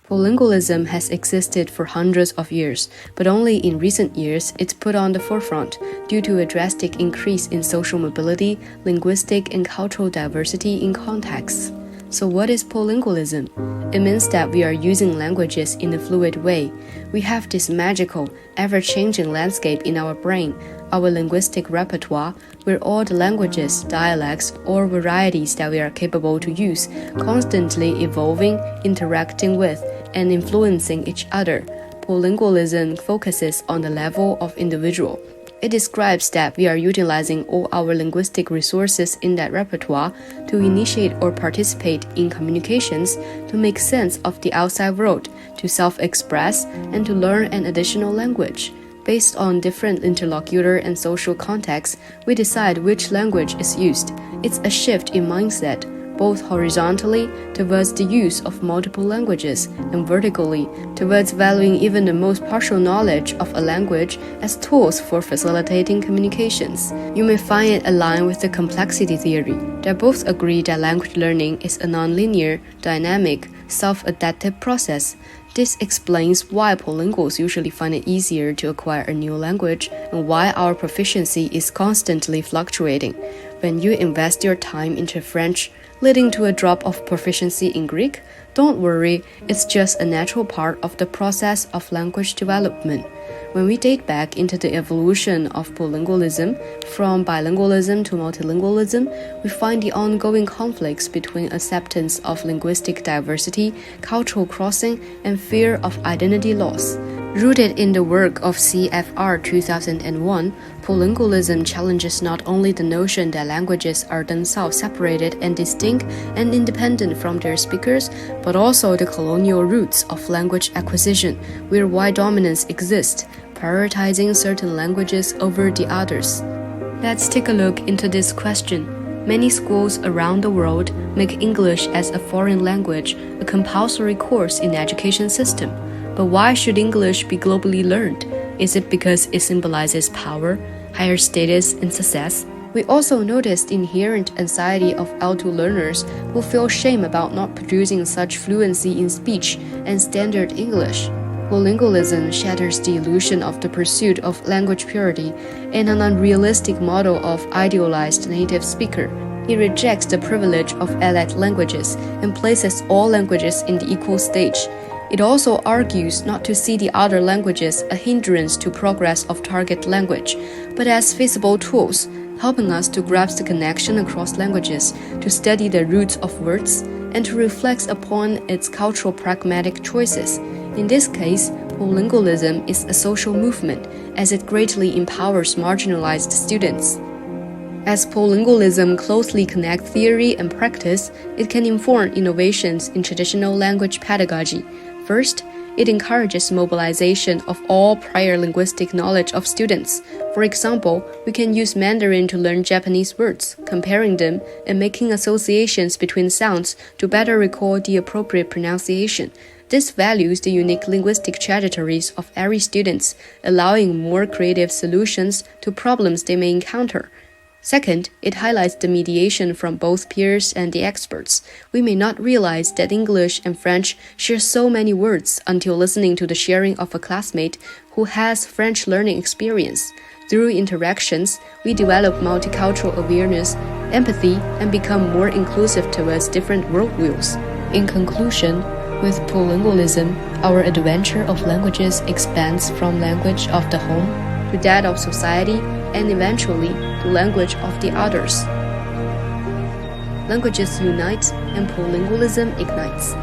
Plurilingualism has existed for hundreds of years, but only in recent years it's put on the forefront due to a drastic increase in social mobility, linguistic and cultural diversity in contexts. So what is plurilingualism? It means that we are using languages in a fluid way. We have this magical, ever-changing landscape in our brain, our linguistic repertoire, where all the languages, dialects, or varieties that we are capable to use, constantly evolving, interacting with, and influencing each other. Plurilingualism focuses on the level of individual. It describes that we are utilizing all our linguistic resources in that repertoire to initiate or participate in communications, to make sense of the outside world, to self-express, and to learn an additional language. Based on different interlocutor and social contexts, we decide which language is used. It's a shift in mindset, both horizontally towards the use of multiple languages and vertically towards valuing even the most partial knowledge of a language as tools for facilitating communications. You may find it aligned with the complexity theory that both agree that language learning is a nonlinear, dynamic, self-adaptive process. This explains why polylinguals usually find it easier to acquire a new language and why our proficiency is constantly fluctuating. When you invest your time into French, leading to a drop of proficiency in Greek, don't worry, it's just a natural part of the process of language development. When we date back into the evolution of plurilingualism, from bilingualism to multilingualism, we find the ongoing conflicts between acceptance of linguistic diversity, cultural crossing, and fear of identity loss. Rooted in the work of CFR 2001, plurilingualism challenges not only the notion that languages are themselves separated and distinct and independent from their speakers, but also the colonial roots of language acquisition, where white dominance exists, prioritizing certain languages over the others. Let's take a look into this question. Many schools around the world make English as a foreign language a compulsory course in the education system. But why should English be globally learned? Is it because it symbolizes power, higher status, and success? We also noticed inherent anxiety of L2 learners who feel shame about not producing such fluency in speech and standard English. Plurilingualism shatters the illusion of the pursuit of language purity and an unrealistic model of idealized native speaker. It rejects the privilege of allied languages and places all languages in the equal stage. It also argues not to see the other languages a hindrance to progress of target language, but as feasible tools, helping us to grasp the connection across languages, to study the roots of words, and to reflect upon its cultural pragmatic choices. In this case, plurilingualism is a social movement, as it greatly empowers marginalized students. As plurilingualism closely connects theory and practice, it can inform innovations in traditional language pedagogy. First, it encourages mobilization of all prior linguistic knowledge of students. For example, we can use Mandarin to learn Japanese words, comparing them and making associations between sounds to better recall the appropriate pronunciation. This values the unique linguistic trajectories of every student, allowing more creative solutions to problems they may encounter. Second, it highlights the mediation from both peers and the experts. We may not realize that English and French share so many words until listening to the sharing of a classmate who has French learning experience. Through interactions, we develop multicultural awareness, empathy, and become more inclusive towards different worldviews. In conclusion, with plurilingualism, our adventure of languages expands from language of the home to that of society, and eventually the language of the others. Languages unite and plurilingualism ignites.